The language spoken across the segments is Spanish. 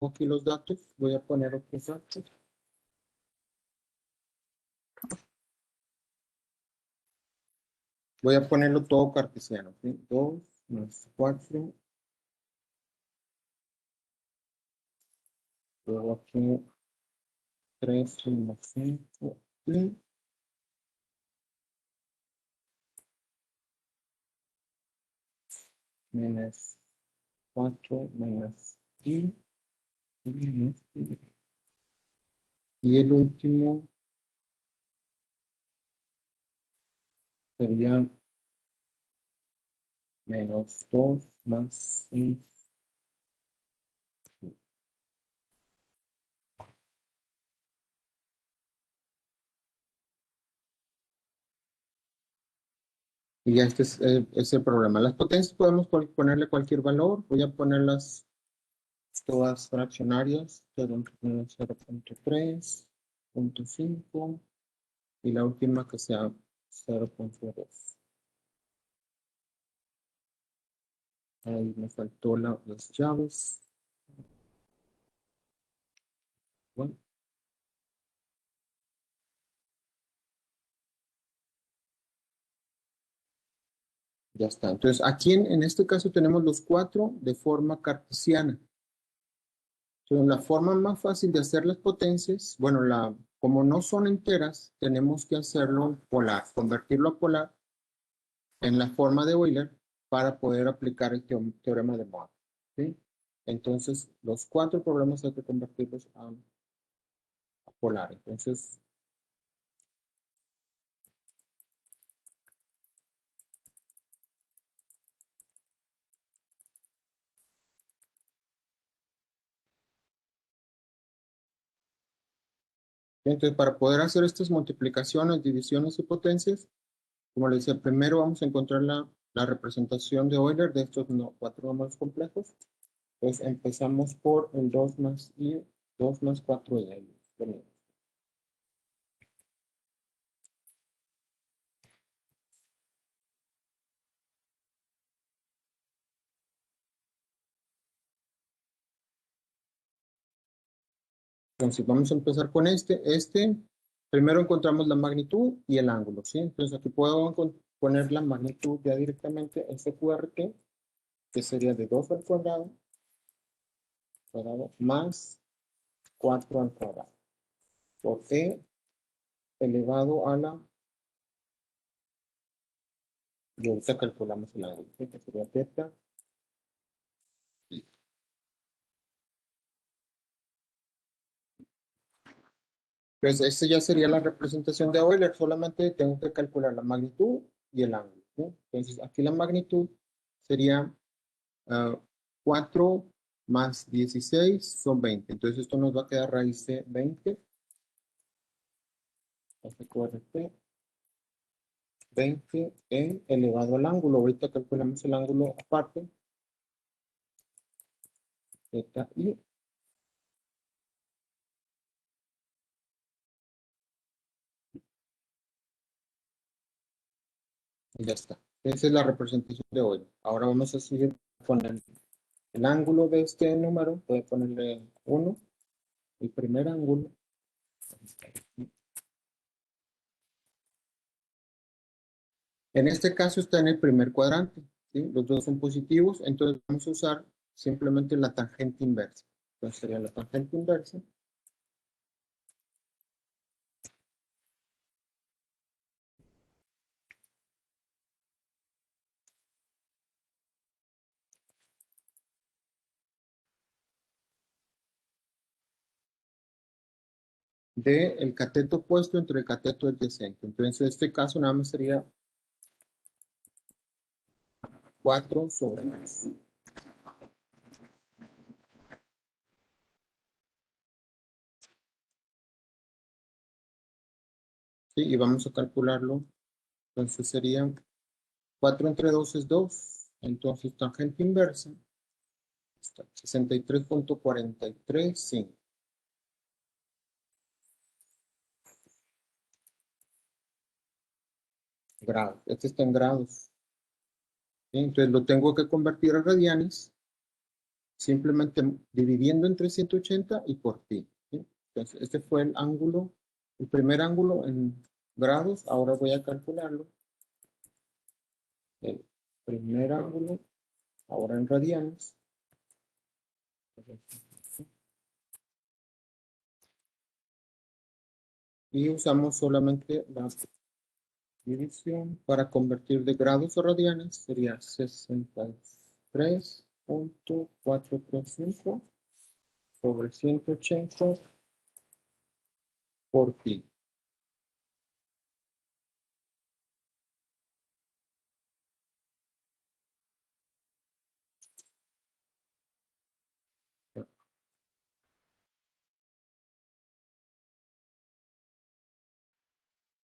aquí los datos, voy a poner otros datos. Voy a ponerlo todo cartesiano, ¿sí? 2 más 4. Luego aquí 3 más 5. Y menos 4 menos y. Y el último sería menos 2 más 6. Y ya este es el problema. Las potencias podemos ponerle cualquier valor. Voy a ponerlas todas fraccionarias. 0.3, 0.5 y la última que sea 0.2. Ahí me faltó las llaves. Bueno. Ya está. Entonces, aquí en este caso tenemos los 4 de forma cartesiana. Entonces, la forma más fácil de hacer las potencias, bueno, como no son enteras, tenemos que hacerlo polar, convertirlo a polar en la forma de Euler para poder aplicar el teorema de Moore, ¿sí? Entonces, los 4 problemas hay que convertirlos a polar. Entonces, para poder hacer estas multiplicaciones, divisiones y potencias, como les decía, primero vamos a encontrar la representación de Euler de estos 4 números complejos. Pues empezamos por el 2 más i, 2 más 4 de ellos. Entonces vamos a empezar con este. Primero encontramos la magnitud y el ángulo, ¿sí? Entonces aquí puedo poner la magnitud ya directamente, QRT, que sería de 2 al cuadrado, más 4 al cuadrado, por e elevado a la, y ahorita calculamos el ángulo, ¿sí? Que sería teta. Pues esta ya sería la representación de Euler, solamente tengo que calcular la magnitud y el ángulo, ¿sí? Entonces aquí la magnitud sería 4 más 16 son 20. Entonces esto nos va a quedar raíz de 20. QRT, 20 elevado al ángulo. Ahorita calculamos el ángulo aparte. Theta i. Y ya está. Esa es la representación de hoy. Ahora vamos a seguir con el ángulo de este número. Voy a ponerle 1. El primer ángulo. En este caso está en el primer cuadrante, ¿sí? Los dos son positivos, entonces vamos a usar simplemente la tangente inversa. Entonces sería la tangente inversa. Del cateto opuesto entre el cateto adyacente. Entonces, en este caso nada más sería 4 sobre 3. ¿Sí? Y vamos a calcularlo. Entonces sería 4 entre 2 es 2. Entonces, tangente inversa está 63.435 grados. Este está en grados. ¿Sí? Entonces lo tengo que convertir a radianes. simplemente dividiendo entre 180 y por pi, ¿sí? Entonces, este fue el ángulo, el primer ángulo en grados. Ahora voy a calcularlo. El primer ángulo, ahora en radianes. Y usamos solamente la división para convertir de grados a radianes. Sería 63.435 sobre 180 por pi.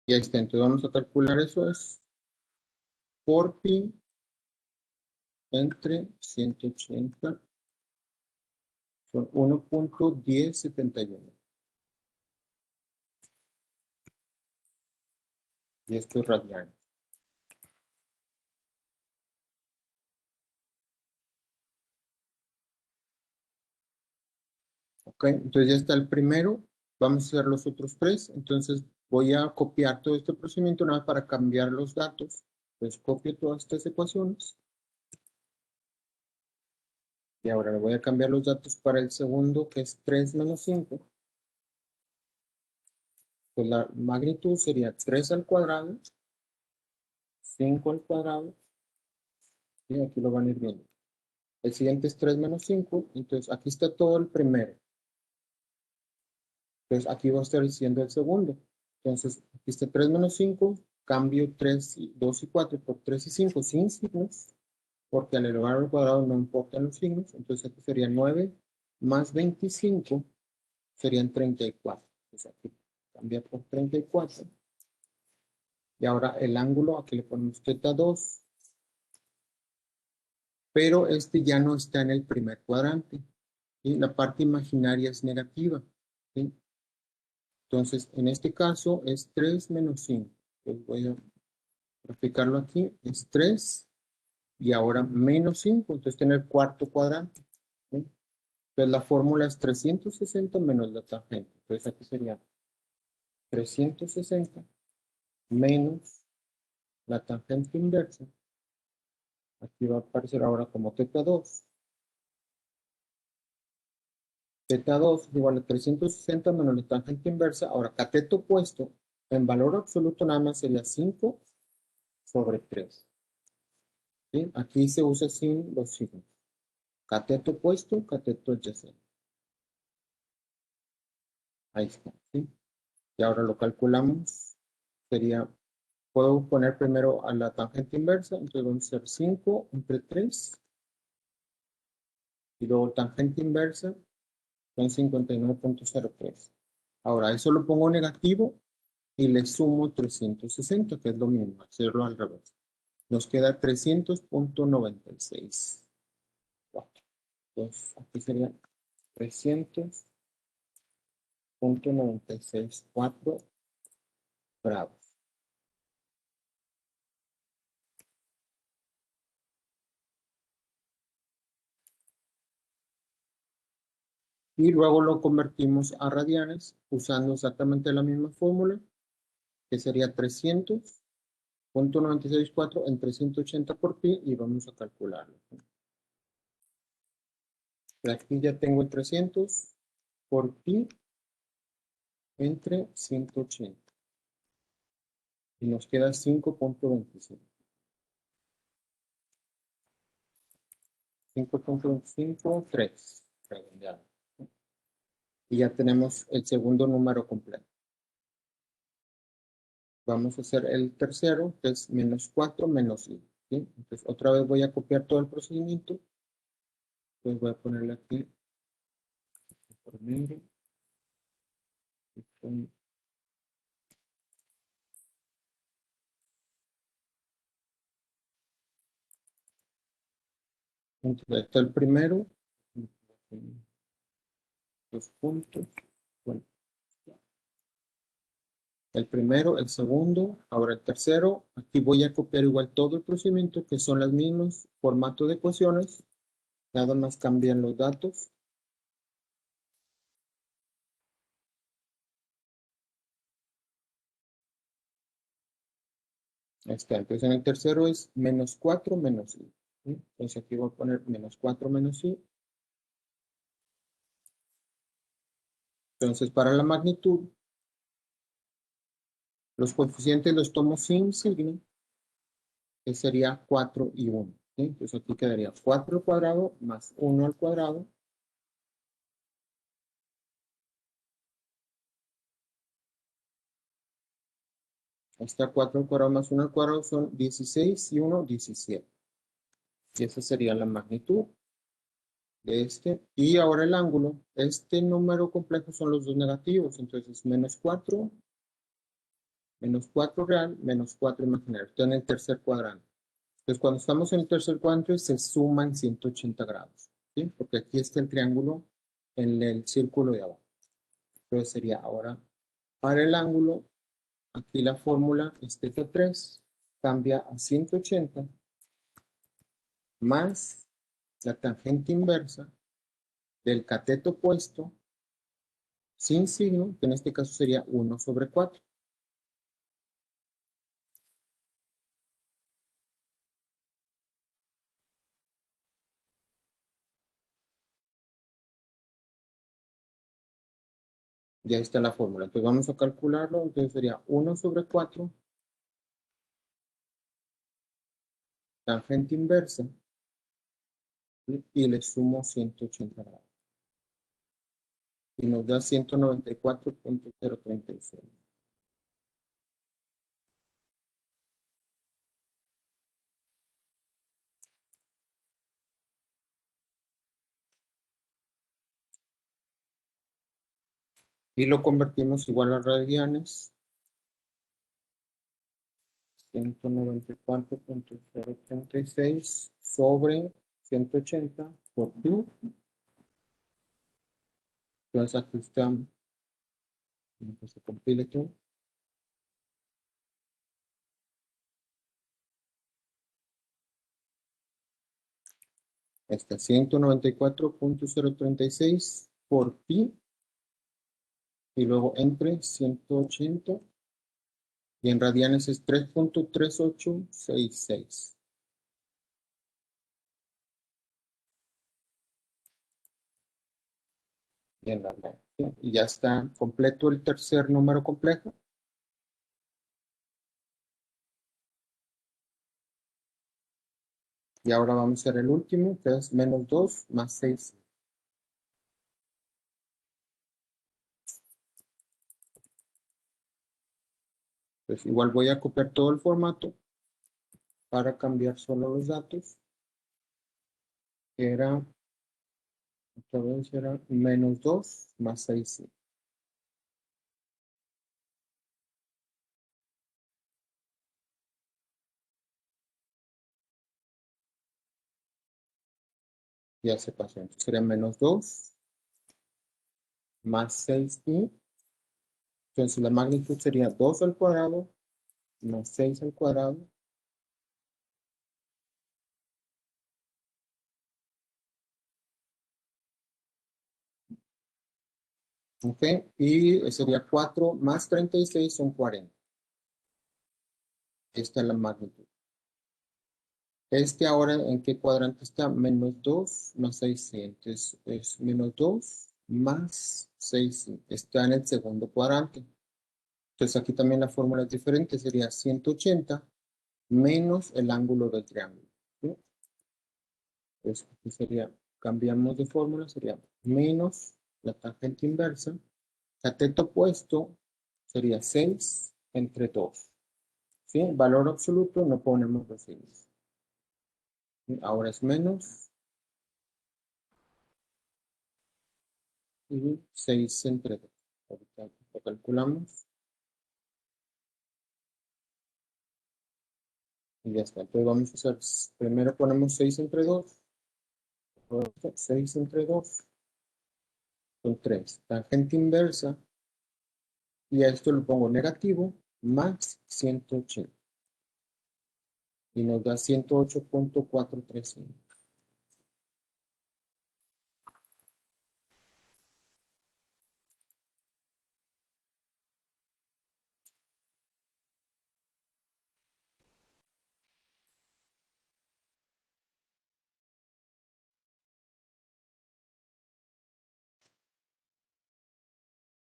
Y ahí está. Entonces vamos a calcular eso. Es por pi entre 180 son 1.1071. Y esto es radianes. Ok, entonces ya está el primero. Vamos a hacer los otros tres. Entonces voy a copiar todo este procedimiento nada más para cambiar los datos. Entonces copio todas estas ecuaciones. Y ahora le voy a cambiar los datos para el segundo, que es 3 menos 5. Pues la magnitud sería 3 al cuadrado, 5 al cuadrado, y aquí lo van a ir viendo. El siguiente es 3 menos 5, entonces aquí está todo el primero. Entonces aquí va a estar diciendo el segundo. Entonces aquí está 3 menos 5, cambio 3, 2 y 4 por 3 y 5 sin signos, porque al elevar al cuadrado no importan los signos. Entonces aquí sería 9 más 25, serían 34. Entonces aquí cambia por 34. Y ahora el ángulo, aquí le ponemos θ2, pero este ya no está en el primer cuadrante. Y la parte imaginaria es negativa. ¿Sí? Entonces, en este caso es 3 menos 5. Pues voy a graficarlo aquí. Es 3 y ahora menos 5. Entonces, tiene el cuarto cuadrante. ¿Sí? Entonces, la fórmula es 360 menos la tangente. Entonces, aquí sería 360 menos la tangente inversa. Aquí va a aparecer ahora como θ2. θ2 es igual a 360 menos la tangente inversa. Ahora, cateto opuesto, en valor absoluto nada más sería 5 sobre 3. ¿Sí? Aquí se usa sin los signos. Cateto opuesto, cateto adyacente. Ahí está. ¿Sí? Y ahora lo calculamos. Sería, puedo poner primero a la tangente inversa, entonces vamos a hacer 5 entre 3. Y luego tangente inversa son 59.03. Ahora, eso lo pongo negativo y le sumo 360, que es lo mismo, hacerlo al revés. Nos queda 300.96. Entonces, aquí sería 300.964 grados. Y luego lo convertimos a radianes usando exactamente la misma fórmula, que sería 300.964 entre 180 por pi, y vamos a calcularlo. Aquí ya tengo el 300 por pi entre 180. Y nos queda 5.25. 5.25, 3. Redondeado. Y ya tenemos el segundo número completo. Vamos a hacer el tercero, que es menos 4 menos 1. ¿Sí? Entonces, otra vez voy a copiar todo el procedimiento. Entonces, voy a ponerle aquí por medio. Entonces, ahí está el primero. Los puntos. Bueno, el primero, el segundo, ahora el tercero. Aquí voy a copiar igual todo el procedimiento, que son los mismos formatos de ecuaciones. Nada más cambian los datos. Ahí está. Entonces en el tercero es menos 4 menos i. ¿Sí? Entonces aquí voy a poner menos 4 menos i. Entonces para la magnitud, los coeficientes los tomo sin signo, que sería 4 y 1. ¿Sí? Entonces aquí quedaría 4 al cuadrado más 1 al cuadrado. Está 4 al cuadrado más 1 al cuadrado son 16 y 1, 17. Y esa sería la magnitud de este. Y ahora el ángulo. Este número complejo son los dos negativos. Entonces menos 4 real, menos 4 imaginario. Está en el tercer cuadrante. Entonces cuando estamos en el tercer cuadrante se suman 180 grados. ¿Sí? Porque aquí está el triángulo en el círculo de abajo. Entonces sería ahora para el ángulo. Aquí la fórmula es θ 3 cambia a 180 más la tangente inversa del cateto opuesto sin signo, que en este caso sería 1 sobre 4. Ya está la fórmula. Entonces vamos a calcularlo. Entonces sería 1 sobre 4 tangente inversa y le sumo 180 grados. Y nos da 194.036. Y lo convertimos igual a radianes. 194.036 sobre 180 por pi. Entonces aquí estamos. Que se compile todo. Está 194.036 por pi. Y luego entre 180. Y en radianes es 3.3866. Bien, y ya está completo el tercer número complejo. Y ahora vamos a hacer el último, que es menos 2 más 6. Pues igual voy a copiar todo el formato para cambiar solo los datos. Era, otra vez era menos 2 más 6. Ya se pasó. Entonces sería menos 2 más 6i. Entonces la magnitud sería 2 al cuadrado más 6 al cuadrado. ¿Ok? Y sería 4 más 36 son 40. Esta es la magnitud. Este ahora, ¿en qué cuadrante está? Menos 2 más 6. Entonces es menos 2 más 6. Está en el segundo cuadrante. Entonces aquí también la fórmula es diferente. Sería 180 menos el ángulo del triángulo. ¿Sí? Entonces aquí sería, cambiamos de fórmula, sería menos la tangente inversa. Cateto opuesto sería 6 entre 2. ¿Sí? Valor absoluto no ponemos los signos. Ahora es menos y 6 entre 2. Ahorita lo calculamos y ya está. Entonces vamos a hacer, primero ponemos 6 entre 2. 6 entre 2 son 3. Tangente inversa y a esto lo pongo negativo más 180. Y nos da 108.435.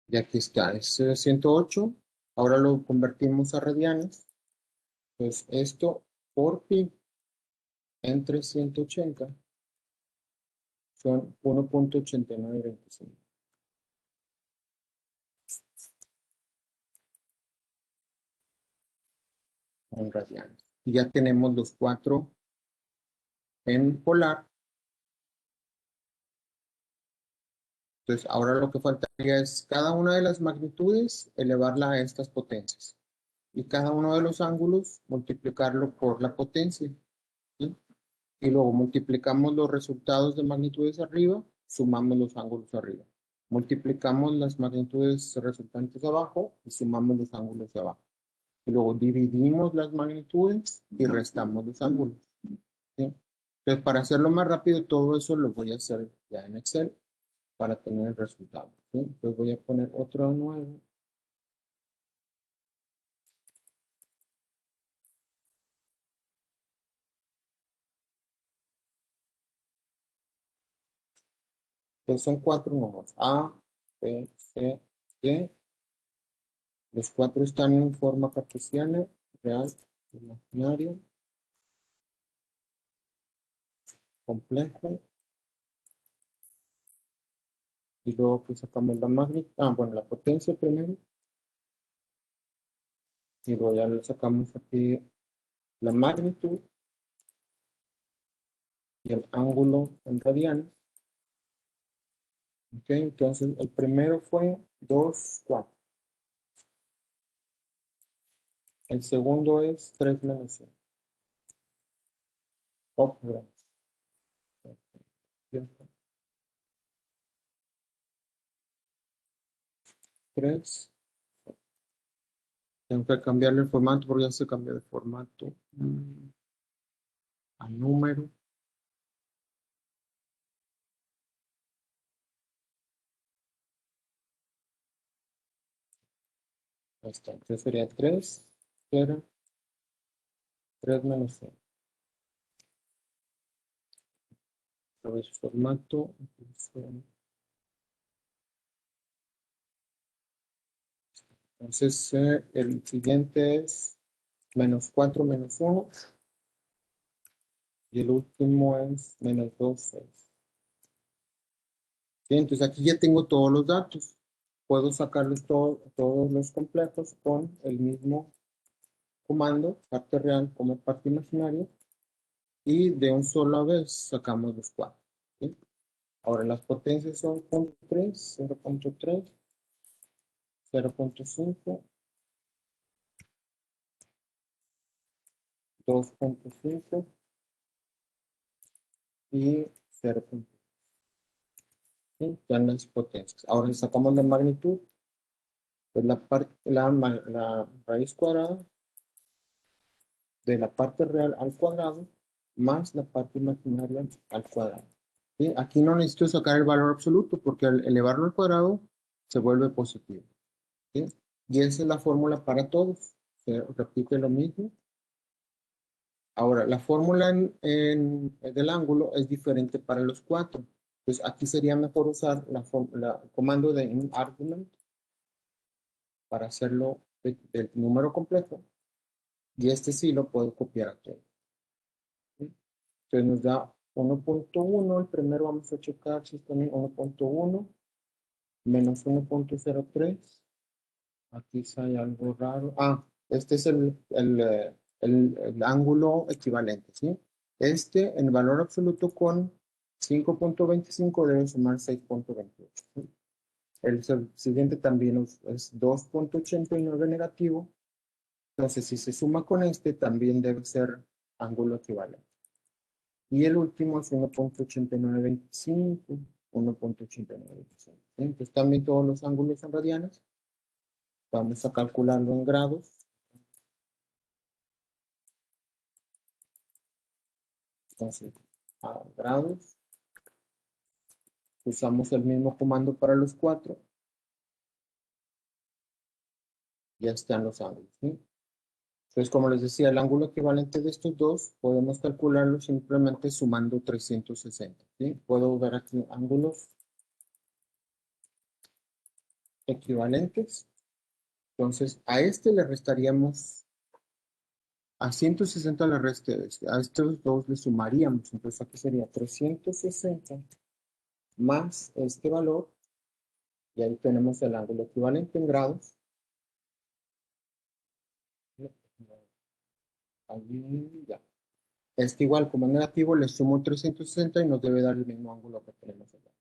Y aquí está, es 108. Ahora lo convertimos a radianes. Pues esto por pi entre 180 son 1.8925 en radianes. Y ya tenemos los cuatro en polar. Entonces, ahora lo que faltaría es cada una de las magnitudes elevarla a estas potencias. Y cada uno de los ángulos multiplicarlo por la potencia. ¿Sí? Y luego multiplicamos los resultados de magnitudes arriba, sumamos los ángulos arriba. Multiplicamos las magnitudes resultantes abajo y sumamos los ángulos de abajo. Y luego dividimos las magnitudes y restamos los ángulos. ¿Sí? Entonces, para hacerlo más rápido, todo eso lo voy a hacer ya en Excel para tener el resultado. ¿Sí? Entonces voy a poner otro nuevo. Entonces son cuatro números. A, B, C, D. Los cuatro están en forma cartesiana, real, imaginario, complejo. Y luego pues sacamos la magnitud. Ah, bueno, la potencia primero. Y luego ya le sacamos aquí la magnitud y el ángulo en radianes. Ok, entonces el primero fue 2 4. El segundo es 3 menos 1. Oh, perdón. 3. Tengo que cambiarle el formato porque ya se cambió de formato. A número. Ahí está. Entonces sería 3, 0, 3 menos 1. Otra vez formato. Entonces el siguiente es menos 4 menos 1. Y el último es menos 2 6. Bien, entonces aquí ya tengo todos los datos. Puedo sacarlos todos los complejos con el mismo comando, parte real como parte imaginaria, y de un solo vez sacamos los cuatro. ¿Sí? Ahora las potencias son 0.3, 0.3, 0.5, 2.5 y 0.5. ¿Sí? Ya las potencias. Ahora le sacamos la magnitud, pues la raíz cuadrada de la parte real al cuadrado más la parte imaginaria al cuadrado. ¿Sí? Aquí no necesito sacar el valor absoluto porque al elevarlo al cuadrado se vuelve positivo. ¿Sí? Y esa es la fórmula para todos. Se repite lo mismo. Ahora, la fórmula del ángulo es diferente para los cuatro. Pues aquí sería mejor usar el comando de argument para hacerlo del número completo. Y este sí lo puedo copiar a todo. ¿Sí? Entonces nos da 1.1, el primero vamos a checar si está en 1.1, menos 1.03. Aquí sí hay algo raro. Ah, este es el ángulo equivalente, ¿sí? Este, en valor absoluto con 5.25 debe sumar 6.28. ¿Sí? Siguiente también es 2.89 negativo. Entonces, si se suma con este, también debe ser ángulo equivalente. Y el último es 1.8925, 1.8925. Entonces también todos los ángulos son radianes. Vamos a calcularlo en grados. Entonces, a grados. Usamos el mismo comando para los cuatro. Ya están los ángulos. ¿Sí? Entonces, como les decía, el ángulo equivalente de estos dos podemos calcularlo simplemente sumando 360. ¿Sí? Puedo ver aquí ángulos equivalentes. Entonces, a este le restaríamos, a 160 le reste, a estos dos le sumaríamos. Entonces, aquí sería 360 más este valor. Y ahí tenemos el ángulo equivalente en grados. Ahí ya. Este igual, como es negativo, le sumo 360 y nos debe dar el mismo ángulo que tenemos acá.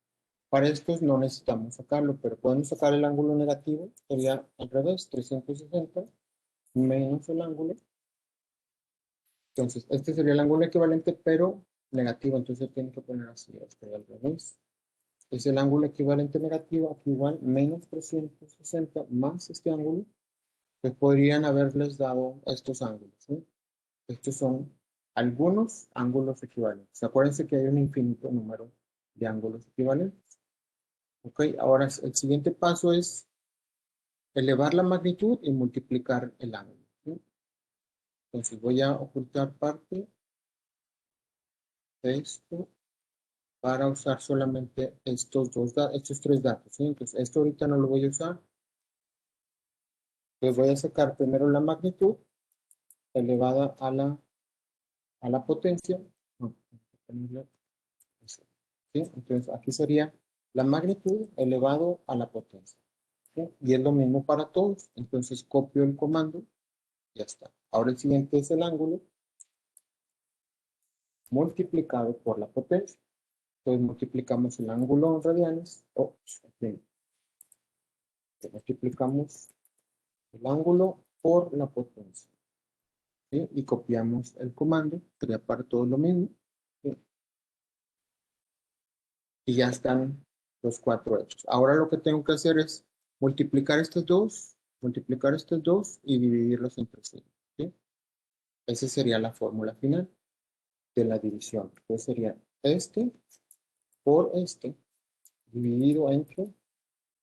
Para estos no necesitamos sacarlo, pero podemos sacar el ángulo negativo. Sería al revés, 360 menos el ángulo. Entonces, este sería el ángulo equivalente, pero negativo. Entonces, tiene que poner así, este al revés. Es el ángulo equivalente negativo, aquí igual, menos 360 más este ángulo, que podrían haberles dado estos ángulos, ¿sí? Estos son algunos ángulos equivalentes. Acuérdense que hay un infinito número de ángulos equivalentes. Ok, ahora el siguiente paso es elevar la magnitud y multiplicar el ángulo, ¿sí? Entonces voy a ocultar parte de esto para usar solamente estos tres datos, ¿sí? Entonces esto ahorita no lo voy a usar. Entonces voy a sacar primero la magnitud elevada a la potencia. No, ¿sí? Entonces aquí sería la magnitud elevado a la potencia, ¿sí? Y es lo mismo para todos. Entonces copio el comando, ya está. Ahora el siguiente es el ángulo multiplicado por la potencia. Entonces multiplicamos el ángulo en radianes. Multiplicamos el ángulo por la potencia, ¿sí? Y copiamos el comando, sería para todo lo mismo, ¿sí? Y ya están los cuatro hechos. Ahora lo que tengo que hacer es multiplicar estos dos y dividirlos entre sí, ¿sí? Esa sería la fórmula final de la división. Entonces sería este por este dividido entre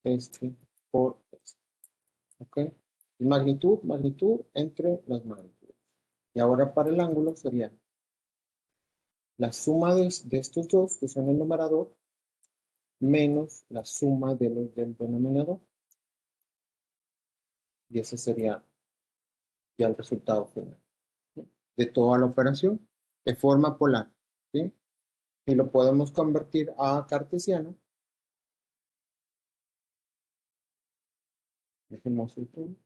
este por este. ¿Ok? Y magnitud entre las magnitudes. Y ahora para el ángulo sería la suma de estos dos, que son el numerador, menos la suma de los del denominador. Y ese sería ya el resultado final, ¿sí? De toda la operación de forma polar, ¿sí? Y lo podemos convertir a cartesiano. Dejemos el punto.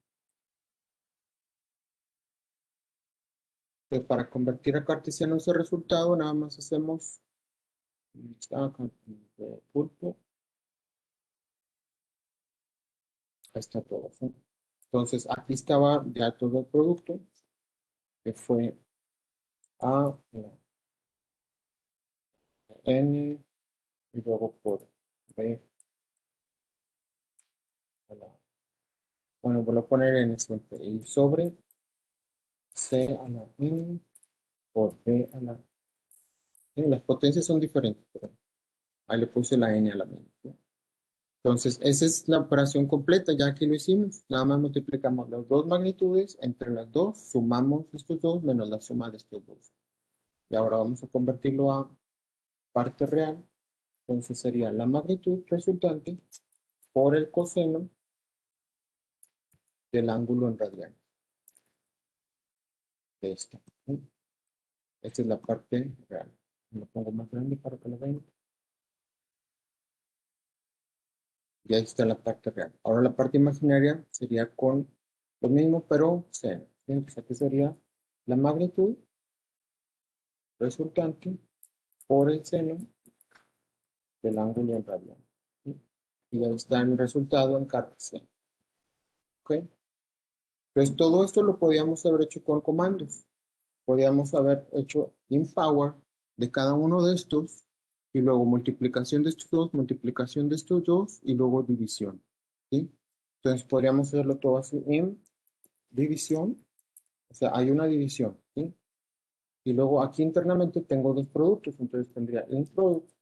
Entonces, para convertir a cartesiano ese resultado, nada más hacemos pulpo. Ahí está todo, ¿sí? Entonces, aquí estaba ya todo el producto, que fue A, N, y luego por B, bueno, voy a poner en el y sobre C a la N por B a la N. Las potencias son diferentes, pero ahí le puse la N a la N, ¿sí? Entonces, esa es la operación completa, ya que lo hicimos. Nada más multiplicamos las dos magnitudes entre las dos, sumamos estos dos menos la suma de estos dos. Y ahora vamos a convertirlo a parte real. Entonces sería la magnitud resultante por el coseno del ángulo en radianes de esto, ¿sí? Esta es la parte real. Lo pongo más grande para que lo vean. Y ahí está la parte real. Ahora la parte imaginaria sería con lo mismo, pero seno, ¿sí? Entonces aquí sería la magnitud resultante por el seno del ángulo en radianes, ¿sí? Y ahí está el resultado en cartesiano. ¿Ok? Entonces todo esto lo podíamos haber hecho con comandos. Podíamos haber hecho in power de cada uno de estos y luego multiplicación de estos dos, multiplicación de estos dos y luego división, ¿sí? Entonces podríamos hacerlo todo así en división, o sea, hay una división, ¿sí? Y luego aquí internamente tengo dos productos, entonces tendría un producto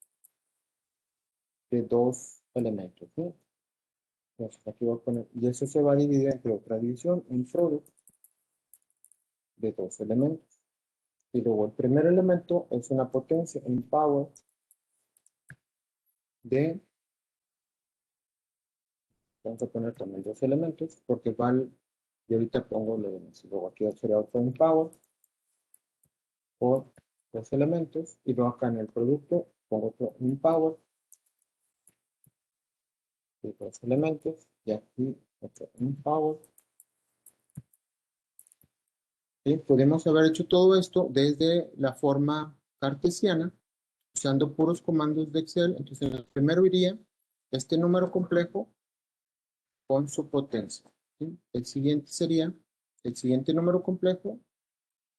de dos elementos, ¿sí? Entonces aquí voy a poner, y eso se va a dividir entre otra división, un producto de dos elementos. Y luego el primer elemento es una potencia, un power de Vamos a poner también dos elementos, porque val, y ahorita pongo lo demás. Luego aquí sería otro un power por dos elementos, y luego acá en el producto pongo otro un power y dos elementos, y aquí otro un power. Y podemos haber hecho todo esto desde la forma cartesiana, usando puros comandos de Excel. Entonces, el primero iría este número complejo con su potencia, ¿sí? El siguiente sería el siguiente número complejo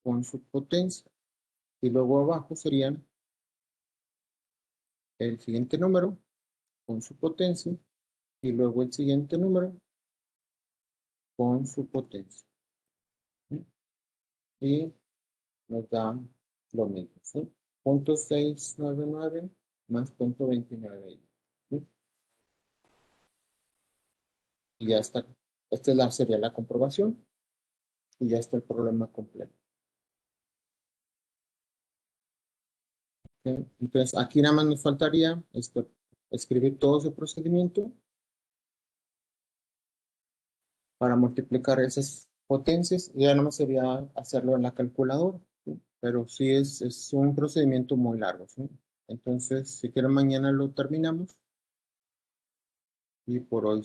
con su potencia. Y luego abajo serían el siguiente número con su potencia. Y luego el siguiente número con su potencia, ¿sí? Y nos da lo mismo, ¿sí? Punto 699 más punto 29. ¿Sí? Y ya está. Sería la comprobación. Y ya está el problema completo. ¿Sí? Entonces, aquí nada más nos faltaría escribir todo ese procedimiento para multiplicar esas potencias. Y ya no más sería hacerlo en la calculadora, ¿sí? Pero sí es un procedimiento muy largo, ¿sí? Entonces, si quieren, mañana lo terminamos. Y por hoy